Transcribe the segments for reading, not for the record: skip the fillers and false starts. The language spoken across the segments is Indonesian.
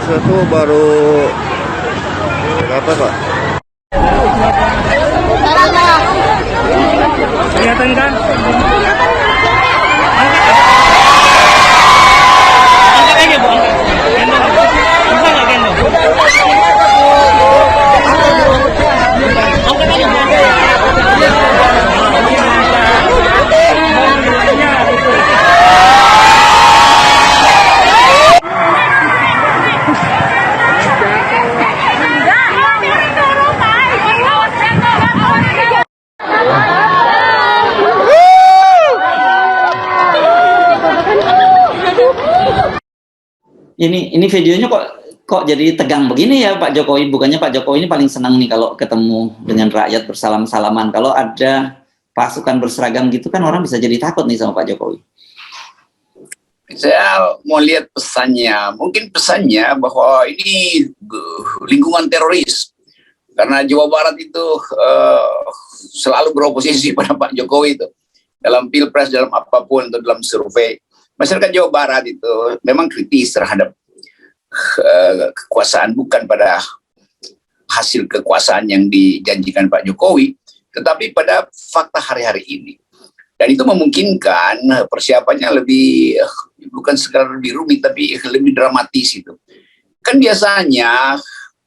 Satu baru berapa, Pak? Kelihatan kan? Angkat aja, Bu. Gendong. Bisa nggak gendong? Angkat aja, Bu. Ini videonya kok jadi tegang begini ya Pak Jokowi? Bukannya Pak Jokowi ini paling senang nih kalau ketemu dengan rakyat bersalam-salaman. Kalau ada pasukan berseragam gitu kan orang bisa jadi takut nih sama Pak Jokowi. Saya mau lihat pesannya. Mungkin pesannya bahwa ini lingkungan teroris. Karena Jawa Barat itu selalu beroposisi pada Pak Jokowi itu. Dalam pilpres, dalam apapun, atau dalam survei. Masyarakat Jawa Barat itu memang kritis terhadap kekuasaan, bukan pada hasil kekuasaan yang dijanjikan Pak Jokowi, tetapi pada fakta hari-hari ini. Dan itu memungkinkan persiapannya lebih, bukan sekedar lebih rumit, tapi lebih dramatis itu. Kan biasanya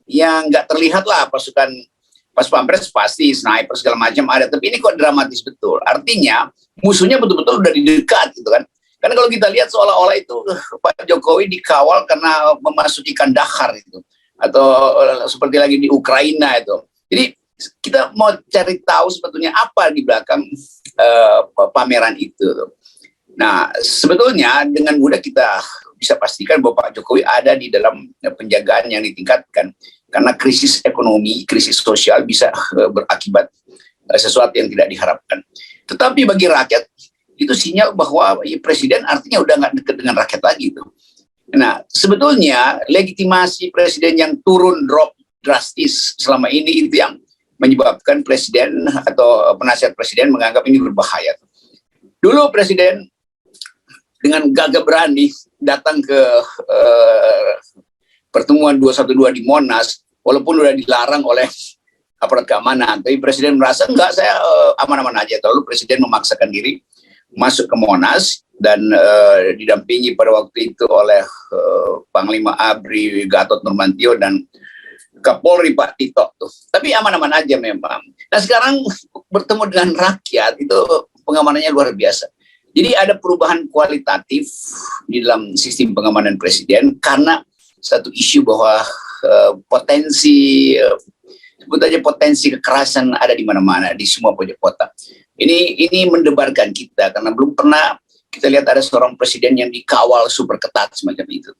yang nggak terlihat lah pasukan pas pampres pasti sniper segala macam ada, tapi ini kok dramatis betul. Artinya musuhnya betul-betul udah di dekat gitu kan. Karena kalau kita lihat seolah-olah itu Pak Jokowi dikawal karena memasuki Kandahar itu, atau seperti lagi di Ukraina itu. Jadi kita mau cari tahu sebetulnya apa di belakang pameran itu. Nah, sebetulnya dengan mudah kita bisa pastikan bahwa Pak Jokowi ada di dalam penjagaan yang ditingkatkan, karena krisis ekonomi, krisis sosial bisa berakibat sesuatu yang tidak diharapkan. Tetapi bagi rakyat itu sinyal bahwa presiden artinya udah nggak dekat dengan rakyat lagi itu. Nah, sebetulnya legitimasi presiden yang turun drop drastis selama ini itu yang menyebabkan presiden atau penasihat presiden menganggap ini berbahaya. Dulu presiden dengan gagah berani datang ke pertemuan 212 di Monas, walaupun sudah dilarang oleh aparat keamanan, tapi presiden merasa enggak, saya aman-aman aja. Lalu presiden memaksakan diri masuk ke Monas dan didampingi pada waktu itu oleh Panglima ABRI Gatot Nurmantio dan Kapolri Pak Tito tuh. Tapi aman-aman aja memang. Nah, sekarang bertemu dengan rakyat itu pengamanannya luar biasa. Jadi ada perubahan kualitatif di dalam sistem pengamanan presiden karena satu isu bahwa potensi sebut aja potensi kekerasan ada di mana-mana, di semua pojok kota. Ini mendebarkan kita karena belum pernah kita lihat ada seorang presiden yang dikawal super ketat semacam itu.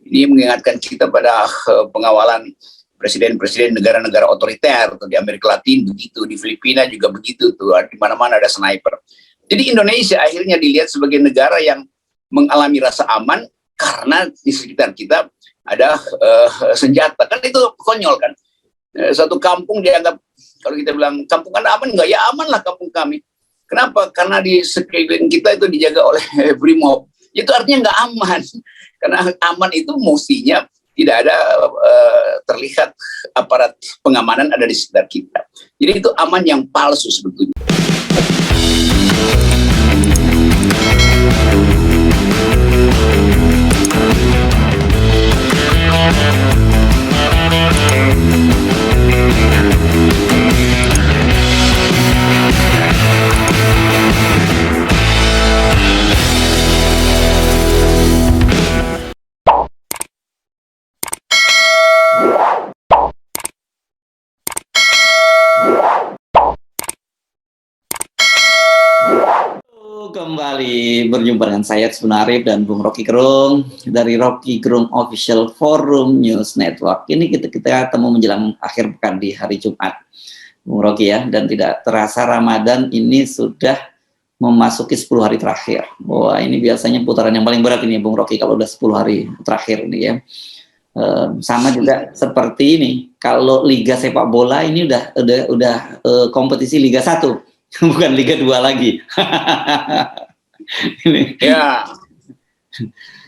Ini mengingatkan kita pada pengawalan presiden-presiden negara-negara otoriter, atau di Amerika Latin begitu, di Filipina juga begitu tuh, di mana-mana ada sniper. Jadi Indonesia akhirnya dilihat sebagai negara yang mengalami rasa aman karena di sekitar kita ada senjata. Kan itu konyol kan. Satu kampung dianggap, kalau kita bilang kampung Anda aman nggak? Ya aman lah kampung kami. Kenapa? Karena di sekeliling kita itu dijaga oleh Brimob. Itu artinya nggak aman. Karena aman itu mestinya tidak ada terlihat aparat pengamanan ada di sekitar kita. Jadi itu aman yang palsu sebetulnya. Kembali berjumpa dengan saya Tsubun Arif dan Bung Rocky Gerung dari Rocky Gerung Official Forum News Network. Ini kita ketemu menjelang akhir pekan di hari Jumat, Bung Rocky ya, dan tidak terasa Ramadan ini sudah memasuki 10 hari terakhir. Wah, ini biasanya putaran yang paling berat ini Bung Rocky kalau udah 10 hari terakhir ini ya. Sama juga seperti ini, kalau Liga Sepak Bola ini udah kompetisi Liga 1. Bukan Liga 2 lagi. Ya,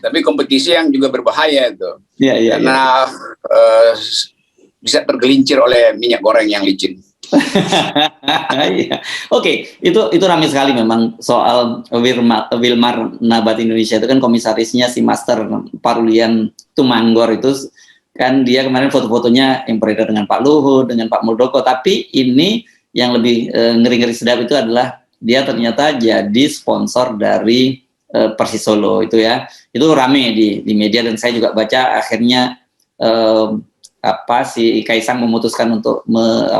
tapi kompetisi yang juga berbahaya itu. Ya, karena bisa tergelincir oleh minyak goreng yang licin. Ya. Oke, itu ramai sekali memang soal Wilmar Nabat Indonesia itu kan komisarisnya si Master Parulian Tumanggor itu kan dia kemarin foto-fotonya yang beredar dengan Pak Luhut, dengan Pak Muldoko, tapi ini yang lebih ngeri-ngeri sedap itu adalah dia ternyata jadi sponsor dari Persis Solo itu ya. Itu rame di media dan saya juga baca akhirnya si Kaisang memutuskan untuk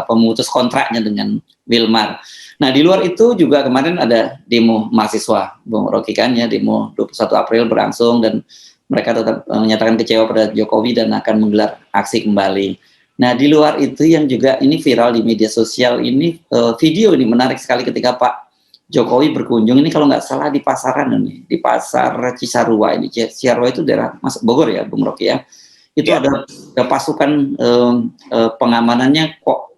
memutus kontraknya dengan Wilmar. Nah, di luar itu juga kemarin ada demo mahasiswa, Bung Rocky kan ya, demo 21 April berlangsung dan mereka tetap menyatakan kecewa pada Jokowi dan akan menggelar aksi kembali. Nah, di luar itu yang juga ini viral di media sosial ini video ini menarik sekali ketika Pak Jokowi berkunjung ini kalau nggak salah di pasaran ini, di pasar Cisarua ini. Cisarua itu daerah masuk Bogor ya, Bung Rocky ya. Itu ya. Ada pasukan pengamanannya kok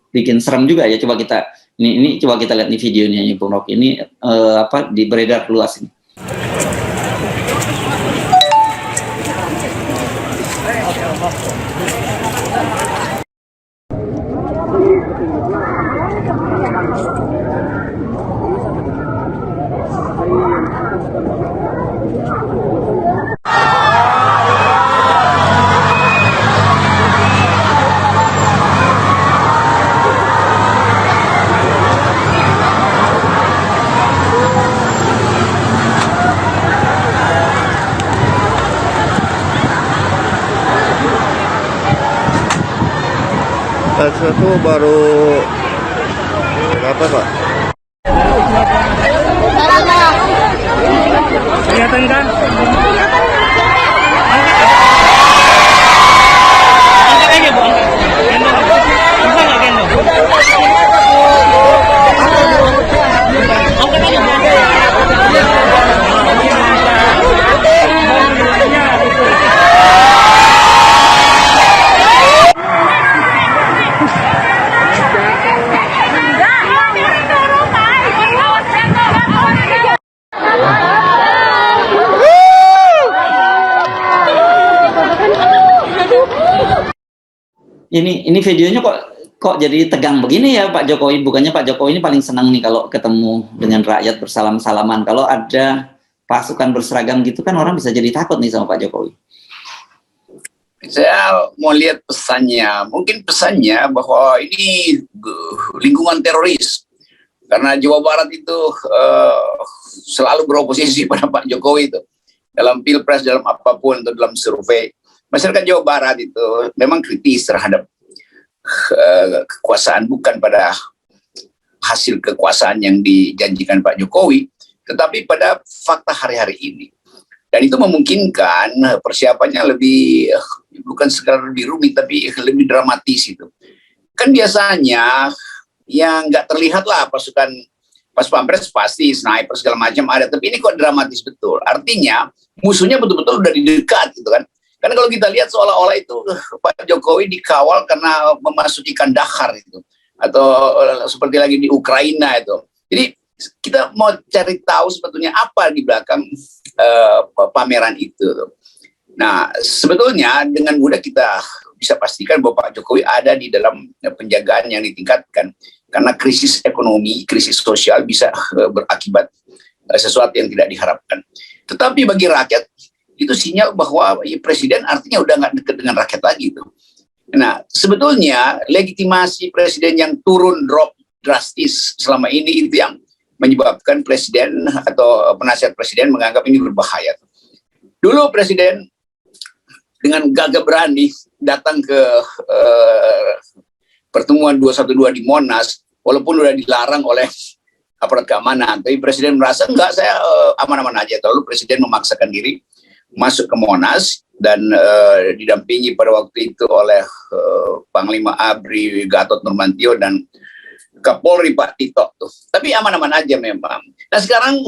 bikin serem juga ya. Coba kita ini coba kita lihat nih videonya Bung Rocky. Ini di beredar luas ini. Satu baru berapa Pak? Kelihatan kan? Angkat aja Bu, angkat. Bisa nggak gendong? Angkat aja Bu. Ini videonya kok jadi tegang begini ya Pak Jokowi. Bukannya Pak Jokowi ini paling senang nih kalau ketemu dengan rakyat bersalam-salaman. Kalau ada pasukan berseragam gitu kan orang bisa jadi takut nih sama Pak Jokowi. Saya mau lihat pesannya. Mungkin pesannya bahwa ini lingkungan teroris. Karena Jawa Barat itu selalu beroposisi pada Pak Jokowi itu. Dalam pilpres, dalam apapun, atau dalam survei. Masyarakat Jawa Barat itu memang kritis terhadap kekuasaan, bukan pada hasil kekuasaan yang dijanjikan Pak Jokowi, tetapi pada fakta hari-hari ini. Dan itu memungkinkan persiapannya lebih, bukan sekedar lebih rumit, tapi lebih dramatis itu. Kan biasanya yang nggak terlihat lah pasukan pas pampres pasti sniper segala macam ada, tapi ini kok dramatis betul. Artinya musuhnya betul-betul udah di dekat gitu kan. Karena kalau kita lihat seolah-olah itu Pak Jokowi dikawal karena memasuki Kandahar itu, atau seperti lagi di Ukraina itu. Jadi kita mau cari tahu sebetulnya apa di belakang pameran itu. Nah, sebetulnya dengan mudah kita bisa pastikan bahwa Pak Jokowi ada di dalam penjagaan yang ditingkatkan. Karena krisis ekonomi, krisis sosial bisa berakibat sesuatu yang tidak diharapkan. Tetapi bagi rakyat, itu sinyal bahwa presiden artinya udah nggak dekat dengan rakyat lagi tuh. Nah, sebetulnya legitimasi presiden yang drop drastis selama ini itu yang menyebabkan presiden atau penasihat presiden menganggap ini berbahaya. Dulu presiden dengan gagah berani datang ke pertemuan 212 di Monas, walaupun sudah dilarang oleh aparat keamanan. Tapi presiden merasa enggak, saya aman-aman aja. Lalu presiden memaksakan diri masuk ke Monas dan didampingi pada waktu itu oleh Panglima ABRI Gatot Nurmantio dan Kapolri Pak Tito tuh. Tapi aman-aman aja memang. Nah sekarang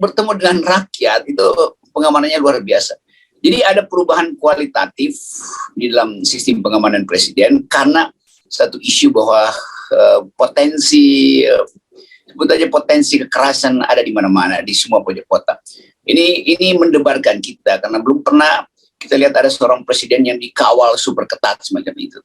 bertemu dengan rakyat itu pengamanannya luar biasa. Jadi ada perubahan kualitatif di dalam sistem pengamanan presiden karena satu isu bahwa potensi sebut aja potensi kekerasan ada di mana-mana di semua pojok kota. Ini mendebarkan kita karena belum pernah kita lihat ada seorang presiden yang dikawal super ketat semacam itu.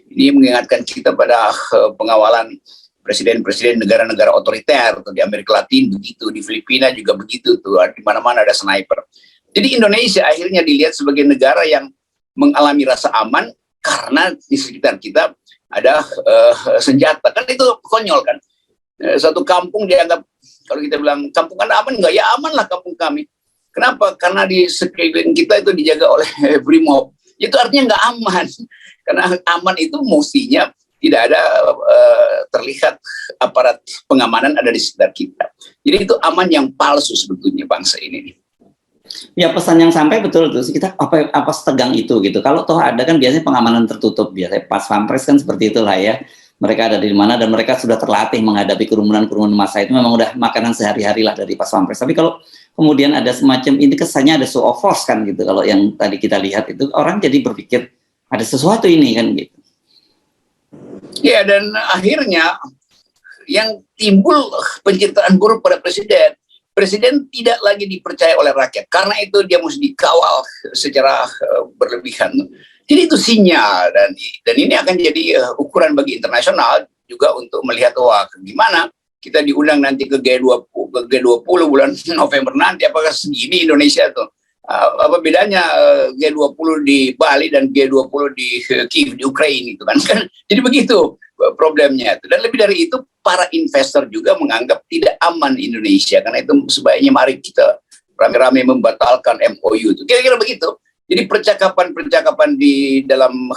Ini mengingatkan kita pada pengawalan presiden-presiden negara-negara otoriter atau di Amerika Latin begitu, di Filipina juga begitu tuh, di mana-mana ada sniper. Jadi Indonesia akhirnya dilihat sebagai negara yang mengalami rasa aman karena di sekitar kita ada senjata. Kan itu konyol kan. Satu kampung dianggap, kalau kita bilang kampung Anda aman enggak? Ya aman lah kampung kami. Kenapa? Karena di sekeliling kita itu dijaga oleh Brimob. Itu artinya nggak aman. Karena aman itu mestinya tidak ada terlihat aparat pengamanan ada di sekitar kita. Jadi itu aman yang palsu sebetulnya bangsa ini. Ya pesan yang sampai betul tuh kita apa setegang itu gitu. Kalau toh ada kan biasanya pengamanan tertutup, biasanya pas pampres kan seperti itulah ya. Mereka ada di mana dan mereka sudah terlatih menghadapi kerumunan massa itu memang udah makanan sehari-hari lah dari pas pampres. Tapi kalau kemudian ada semacam ini kesannya ada show of force kan gitu. Kalau yang tadi kita lihat itu orang jadi berpikir ada sesuatu ini kan gitu. Ya dan akhirnya yang timbul pencitraan buruk pada presiden. Presiden tidak lagi dipercaya oleh rakyat. Karena itu dia mesti dikawal secara berlebihan. Jadi itu sinyal dan ini akan jadi ukuran bagi internasional juga untuk melihat wah gimana kita diundang nanti ke G20 bulan November nanti apakah segini Indonesia tuh. Apa bedanya G20 di Bali dan G20 di Kiev di Ukraina itu kan. Jadi begitu problemnya itu. Dan lebih dari itu para investor juga menganggap tidak aman Indonesia karena itu sebaiknya mari kita rame-rame membatalkan MOU itu. Kira-kira begitu. Jadi percakapan-percakapan di dalam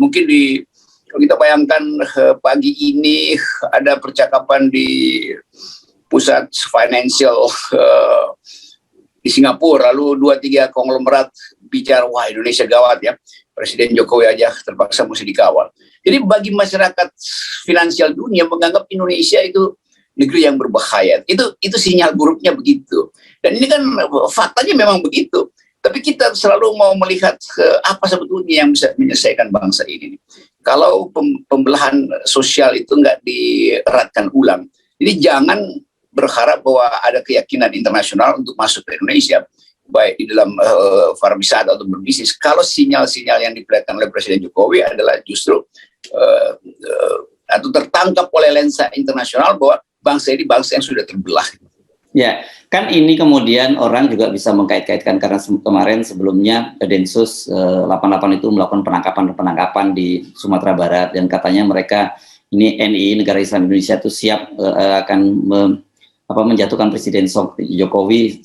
mungkin di kalau kita bayangkan pagi ini ada percakapan di pusat financial di Singapura, lalu 2-3 konglomerat bicara, wah Indonesia gawat ya, Presiden Jokowi aja terpaksa mesti dikawal. Jadi bagi masyarakat finansial dunia menganggap Indonesia itu negeri yang berbahaya. Itu sinyal buruknya begitu. Dan ini kan faktanya memang begitu. Tapi kita selalu mau melihat apa sebetulnya yang bisa menyelesaikan bangsa ini. Kalau pembelahan sosial itu nggak dieratkan ulang. Jadi jangan berharap bahwa ada keyakinan internasional untuk masuk ke Indonesia, baik di dalam pariwisata atau berbisnis. Kalau sinyal-sinyal yang diperlihatkan oleh Presiden Jokowi adalah justru atau tertangkap oleh lensa internasional bahwa bangsa ini bangsa yang sudah terbelah. Ya, kan ini kemudian orang juga bisa mengkait-kaitkan karena kemarin sebelumnya Densus 88 itu melakukan penangkapan di Sumatera Barat dan katanya mereka ini NI Negara Islam Indonesia itu siap akan menjatuhkan Presiden Jokowi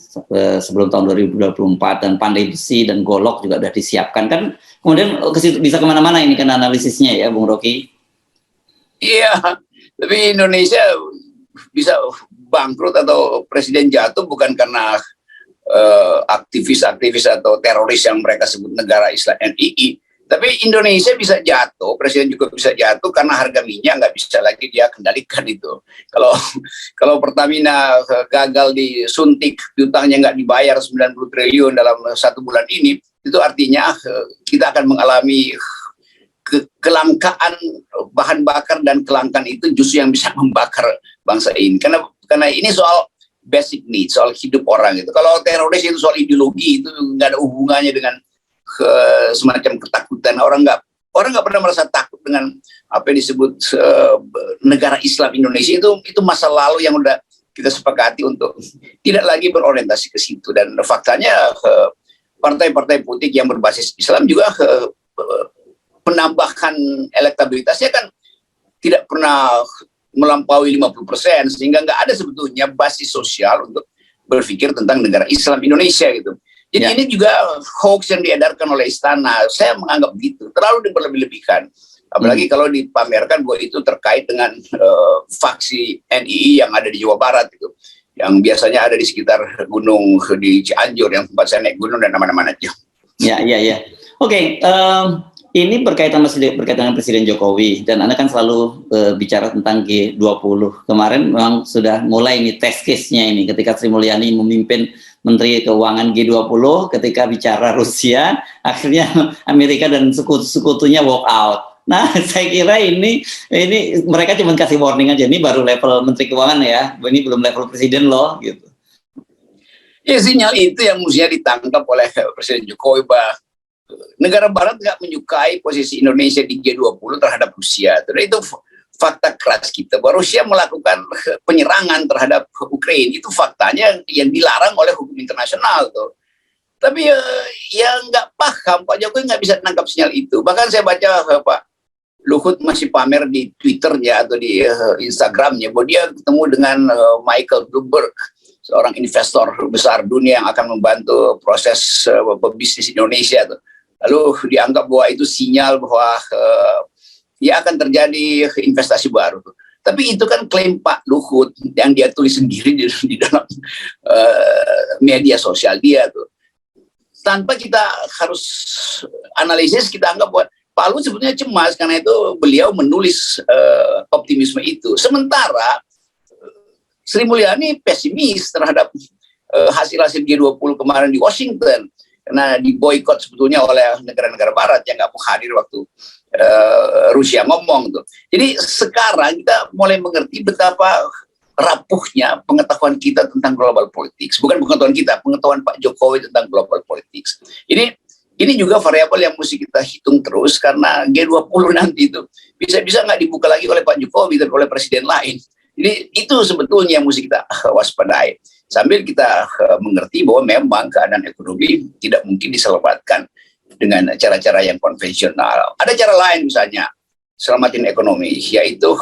sebelum tahun 2024 dan pandai besi dan golok juga sudah disiapkan kan kemudian bisa kemana-mana ini kan analisisnya ya Bung Rocky. Iya, tapi Indonesia bisa bangkrut atau presiden jatuh bukan karena aktivis-aktivis atau teroris yang mereka sebut negara Islam NII, tapi Indonesia bisa jatuh, presiden juga bisa jatuh karena harga minyak nggak bisa lagi dia kendalikan itu. Kalau Pertamina gagal disuntik, utangnya nggak dibayar 90 triliun dalam 1 bulan ini, itu artinya kita akan mengalami kelangkaan bahan bakar dan kelangkaan itu justru yang bisa membakar bangsa ini. Karena ini soal basic needs, soal hidup orang itu. Kalau teroris itu soal ideologi itu nggak ada hubungannya dengan semacam ketakutan. Orang nggak pernah merasa takut dengan apa yang disebut negara Islam Indonesia itu masa lalu yang udah kita sepakati untuk tidak lagi berorientasi ke situ. Dan faktanya partai-partai politik yang berbasis Islam juga penambahan elektabilitasnya kan tidak pernah melampaui 50%, sehingga nggak ada sebetulnya basis sosial untuk berpikir tentang negara Islam Indonesia gitu. Jadi ini juga hoax yang diedarkan oleh istana, saya menganggap begitu, terlalu diberlebih-lebihkan. Apalagi kalau dipamerkan bahwa itu terkait dengan faksi NII yang ada di Jawa Barat itu, yang biasanya ada di sekitar gunung di Cianjur, yang tempat saya naik gunung dan mana-mana aja. Ya, ya, ya. Oke, ini berkaitan dengan Presiden Jokowi, dan Anda kan selalu bicara tentang G20. Kemarin memang sudah mulai ini test case-nya ini, ketika Sri Mulyani memimpin Menteri Keuangan G20, ketika bicara Rusia, akhirnya Amerika dan sekutunya walk out. Nah, saya kira ini mereka cuma kasih warning aja, ini baru level Menteri Keuangan ya, ini belum level Presiden loh, gitu. Ya, sinyal itu yang mestinya ditangkap oleh Presiden Jokowi, bahwa negara Barat nggak menyukai posisi Indonesia di G20 terhadap Rusia. Dan itu fakta keras kita, bahwa Rusia melakukan penyerangan terhadap Ukraina, itu faktanya yang dilarang oleh hukum internasional tuh. Tapi ya nggak paham, Pak Jokowi nggak bisa menangkap sinyal itu. Bahkan saya baca Pak Luhut masih pamer di Twitternya atau di Instagramnya bahwa dia ketemu dengan Michael Bloomberg, seorang investor besar dunia yang akan membantu proses bisnis Indonesia tuh. Lalu dianggap bahwa itu sinyal bahwa ya akan terjadi investasi baru. Tapi itu kan klaim Pak Luhut yang dia tulis sendiri di dalam media sosial dia tuh. Tanpa kita harus analisis, kita anggap bahwa Pak Luhut sebetulnya cemas karena itu beliau menulis optimisme itu. Sementara Sri Mulyani pesimis terhadap hasil-hasil G20 kemarin di Washington, karena diboikot sebetulnya oleh negara-negara Barat yang nggak mau hadir waktu Rusia ngomong tuh. Jadi sekarang kita mulai mengerti betapa rapuhnya pengetahuan kita tentang global politics. Bukan pengetahuan kita, pengetahuan Pak Jokowi tentang global politics. Ini juga variabel yang mesti kita hitung terus, karena G20 nanti itu bisa-bisa nggak dibuka lagi oleh Pak Jokowi tapi oleh presiden lain. Jadi itu sebetulnya yang mesti kita waspadai. Sambil kita mengerti bahwa memang keadaan ekonomi tidak mungkin diselamatkan dengan cara-cara yang konvensional. Ada cara lain misalnya selamatin ekonomi, yaitu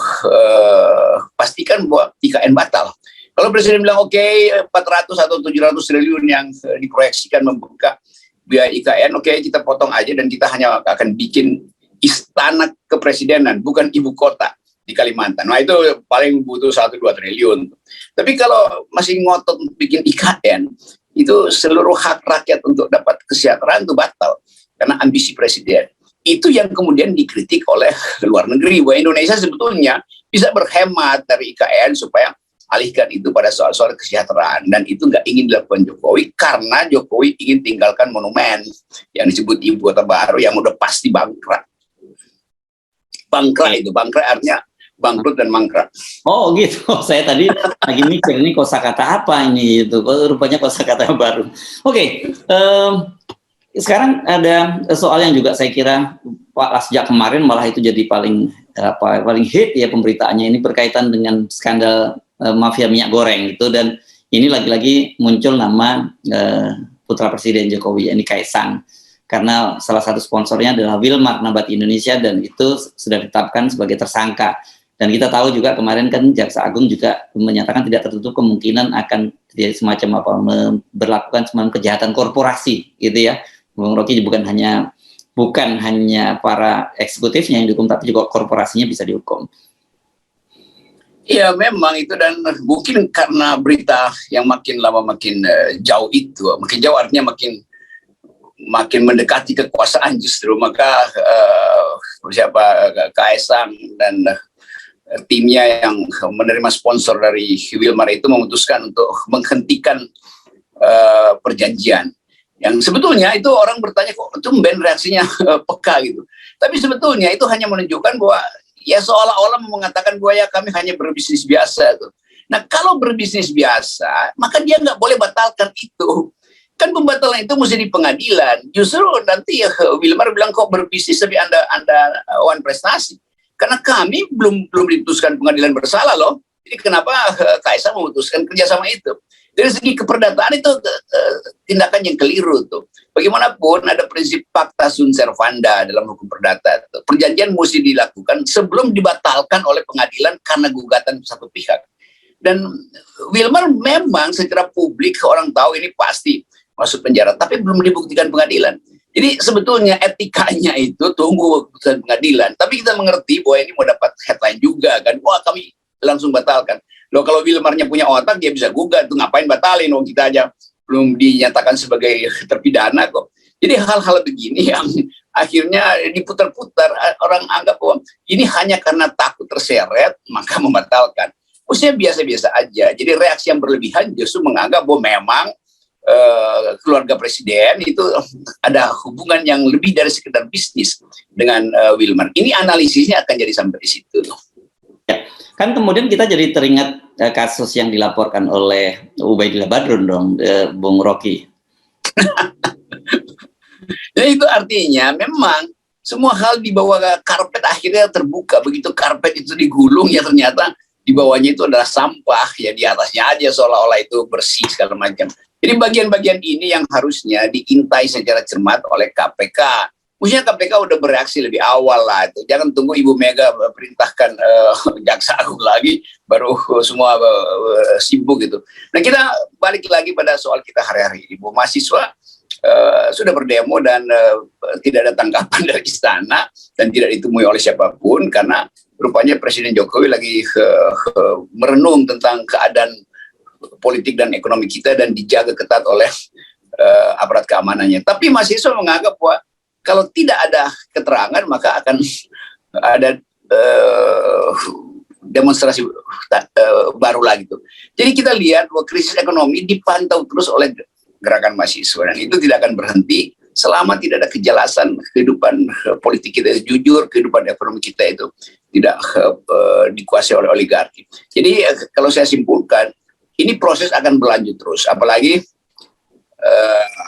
pastikan bahwa IKN batal. Kalau presiden bilang oke, 400 atau 700 triliun yang diproyeksikan membuka biaya IKN, oke, kita potong aja dan kita hanya akan bikin istana kepresidenan, bukan ibu kota di Kalimantan. Nah, itu paling butuh 1-2 triliun. Tapi kalau masih ngotot bikin IKN, itu seluruh hak rakyat untuk dapat kesejahteraan itu batal karena ambisi presiden. Itu yang kemudian dikritik oleh luar negeri, bahwa Indonesia sebetulnya bisa berhemat dari IKN supaya alihkan itu pada soal-soal kesejahteraan, dan itu nggak ingin dilakukan Jokowi karena Jokowi ingin tinggalkan monumen yang disebut ibu kota baru yang udah pasti bangkrut. Bangkrut itu, bangkrut artinya bangkrut dan mangkrak. Oh gitu, saya tadi lagi mikir ini kosakata apa ini, itu rupanya kosakata baru. Oke, sekarang ada soal yang juga saya kira Pak, sejak kemarin malah itu jadi paling hit ya pemberitaannya, ini berkaitan dengan skandal mafia minyak goreng itu, dan ini lagi-lagi muncul nama putra Presiden Jokowi, ini Kaisang, karena salah satu sponsornya adalah Wilmar Nabati Indonesia, dan itu sudah ditetapkan sebagai tersangka. Dan kita tahu juga kemarin kan Jaksa Agung juga menyatakan tidak tertutup kemungkinan akan terjadi semacam berlakukan semacam kejahatan korporasi gitu ya. Bung Rocky, bukan hanya para eksekutifnya yang dihukum, tapi juga korporasinya bisa dihukum. Ya memang itu, dan mungkin karena berita yang makin lama makin jauh itu, makin jauh artinya makin mendekati kekuasaan justru, maka Kaisang dan timnya yang menerima sponsor dari Wilmar itu memutuskan untuk menghentikan perjanjian. Yang sebetulnya itu orang bertanya kok tumben reaksinya peka gitu. Tapi sebetulnya itu hanya menunjukkan bahwa ya seolah-olah mengatakan bahwa ya kami hanya berbisnis biasa tuh. Nah kalau berbisnis biasa maka dia nggak boleh batalkan itu. Kan pembatalan itu mesti di pengadilan. Justru nanti Wilmar bilang kok berbisnis tapi anda wan prestasi. Karena kami belum diputuskan pengadilan bersalah loh. Jadi kenapa Kaisang memutuskan kerjasama itu? Dari segi keperdataan itu tindakan yang keliru tuh. Bagaimanapun ada prinsip pacta sunt servanda dalam hukum perdata. Perjanjian mesti dilakukan sebelum dibatalkan oleh pengadilan karena gugatan satu pihak. Dan Wilmar memang secara publik orang tahu ini pasti masuk penjara, tapi belum dibuktikan pengadilan. Jadi sebetulnya etikanya itu tunggu keputusan pengadilan. Tapi kita mengerti bahwa ini mau dapat headline juga kan. Wah, kami langsung batalkan. Loh, kalau Wilmarnya punya otak, dia bisa gugat. Tuh ngapain batalin? Wong kita aja belum dinyatakan sebagai terpidana kok. Jadi hal-hal begini yang akhirnya diputar-putar. Orang anggap bahwa ini hanya karena takut terseret, maka membatalkan. Maksudnya biasa-biasa aja. Jadi reaksi yang berlebihan justru menganggap bahwa memang keluarga presiden itu ada hubungan yang lebih dari sekedar bisnis dengan Wilmar. Ini analisisnya akan jadi sampai di situ. Ya. Kan kemudian kita jadi teringat kasus yang dilaporkan oleh Ubaidillah Badrun dong, Bung Rocky. Ya, itu artinya memang semua hal di bawah karpet akhirnya terbuka. Begitu karpet itu digulung, ya ternyata di bawahnya itu adalah sampah, ya di atasnya aja seolah-olah itu bersih segala macam. Jadi bagian-bagian ini yang harusnya diintai secara cermat oleh KPK. Maksudnya KPK udah bereaksi lebih awal lah itu. Jangan tunggu Ibu Mega perintahkan jaksa agung lagi, baru semua sibuk gitu. Nah, kita balik lagi pada soal kita hari-hari ini. Bu, mahasiswa sudah berdemo dan tidak ada tanggapan dari istana dan tidak ditemui oleh siapapun karena rupanya Presiden Jokowi lagi merenung tentang keadaan politik dan ekonomi kita dan dijaga ketat oleh aparat keamanannya. Tapi mahasiswa menganggap bahwa kalau tidak ada keterangan maka akan ada demonstrasi baru lagi tuh. Jadi kita lihat bahwa krisis ekonomi dipantau terus oleh gerakan mahasiswa dan itu tidak akan berhenti selama tidak ada kejelasan kehidupan politik kita jujur, kehidupan ekonomi kita itu tidak dikuasai oleh oligarki. Jadi kalau saya simpulkan, ini proses akan berlanjut terus, apalagi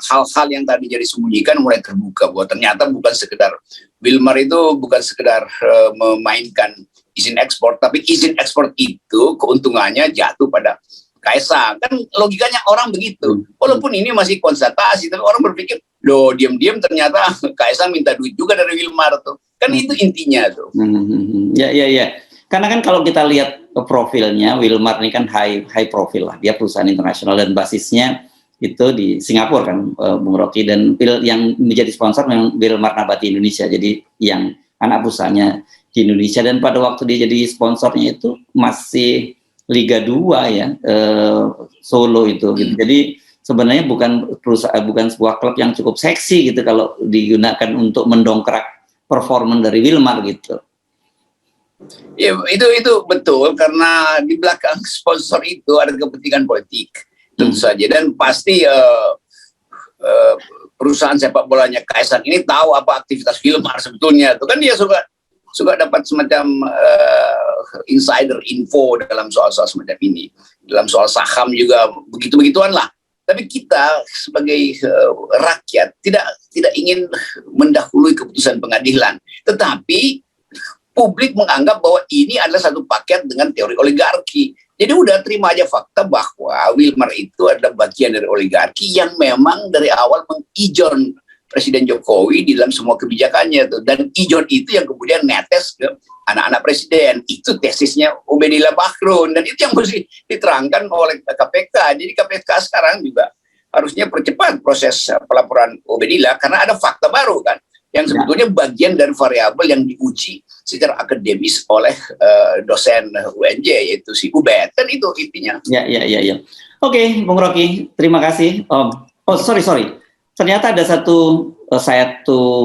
hal-hal yang tadi jadi sembunyikan mulai terbuka bahwa ternyata bukan sekedar Wilmar itu bukan sekedar memainkan izin ekspor, tapi izin ekspor itu keuntungannya jatuh pada Kaisang. Kan logikanya orang begitu. Walaupun ini masih konstatasi, tapi orang berpikir, loh diam-diam ternyata Kaisang minta duit juga dari Wilmar tuh. Kan itu intinya tuh. Ya. Karena kan kalau kita lihat profilnya, Wilmar ini kan high profil lah. Dia perusahaan internasional dan basisnya itu di Singapura kan, Bung Rocky. Dan yang menjadi sponsor memang Wilmar Nabati Indonesia. Jadi yang anak perusahaannya di Indonesia. Dan pada waktu dia jadi sponsornya itu masih Liga 2 ya, Solo itu. Gitu. Jadi sebenarnya bukan sebuah klub yang cukup seksi gitu kalau digunakan untuk mendongkrak performa dari Wilmar gitu. Ya, itu betul karena di belakang sponsor itu ada kepentingan politik tentu saja dan pasti perusahaan sepak bolanya Kaisang ini tahu apa aktivitas Wilmar sebetulnya itu kan dia suka dapat semacam insider info dalam soal-soal semacam ini, dalam soal saham juga begituan lah. Tapi kita sebagai rakyat tidak ingin mendahului keputusan pengadilan, tetapi publik menganggap bahwa ini adalah satu paket dengan teori oligarki. Jadi udah terima aja fakta bahwa Wilmar itu adalah bagian dari oligarki yang memang dari awal mengijon Presiden Jokowi di dalam semua kebijakannya tuh. Dan ijon itu yang kemudian netes ke anak-anak presiden. Itu tesisnya Ubaidillah Badrun dan itu yang mesti diterangkan oleh KPK. Jadi KPK sekarang juga harusnya percepat proses pelaporan Ubaidillah karena ada fakta baru kan. Yang sebetulnya bagian dari variabel yang diuji secara akademis oleh dosen UNJ yaitu si Ubed. Dan itu intinya. Ya. Oke, Bung Rocky, terima kasih. Oh, sorry. Ternyata ada satu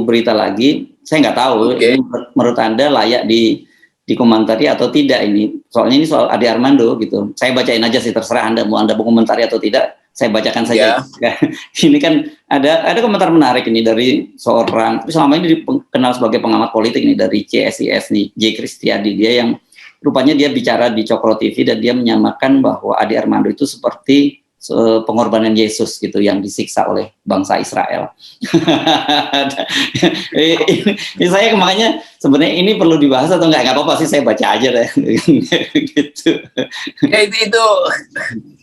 berita lagi. Saya nggak tahu. Okay. Ini menurut Anda layak dikomentari atau tidak ini? Soalnya ini soal Ade Armando gitu. Saya bacain aja sih, terserah Anda mau komentari atau tidak. Saya bacakan saja. Yeah. Ini kan ada komentar menarik ini dari seorang, tapi selama ini dikenal sebagai pengamat politik nih dari CSIS nih, J. Kristiadi. Dia yang rupanya dia bicara di Cokro TV dan dia menyamakan bahwa Ade Armando itu seperti pengorbanan Yesus gitu yang disiksa oleh bangsa Israel. Ini saya makanya sebenarnya ini perlu dibahas atau enggak apa-apa sih, saya baca aja deh. Gitu. Ya itu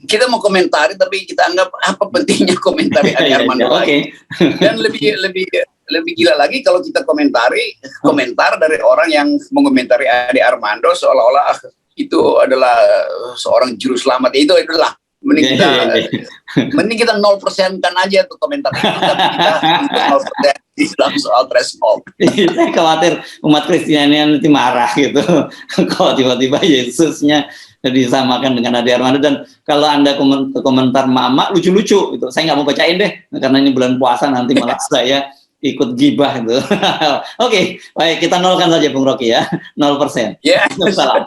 kita mau komentari tapi kita anggap apa pentingnya komentari Ade Armando lagi. Dan lebih gila lagi kalau kita komentar dari orang yang mengomentari Ade Armando seolah-olah itu adalah seorang juru selamat. Itu adalah mending kita 0% kan aja tuh komentar itu, tapi kita 0% dalam soal threshold. Saya khawatir umat Kristiani nanti marah gitu kalau tiba-tiba Yesusnya disamakan dengan Ade Armando. Dan kalau Anda komentar mama lucu-lucu itu saya nggak mau bacain deh karena ini bulan puasa, nanti malah saya ikut gibah gitu. Oke, baik, kita nolkan saja Bung Rocky ya, 0%. Ya. Salam.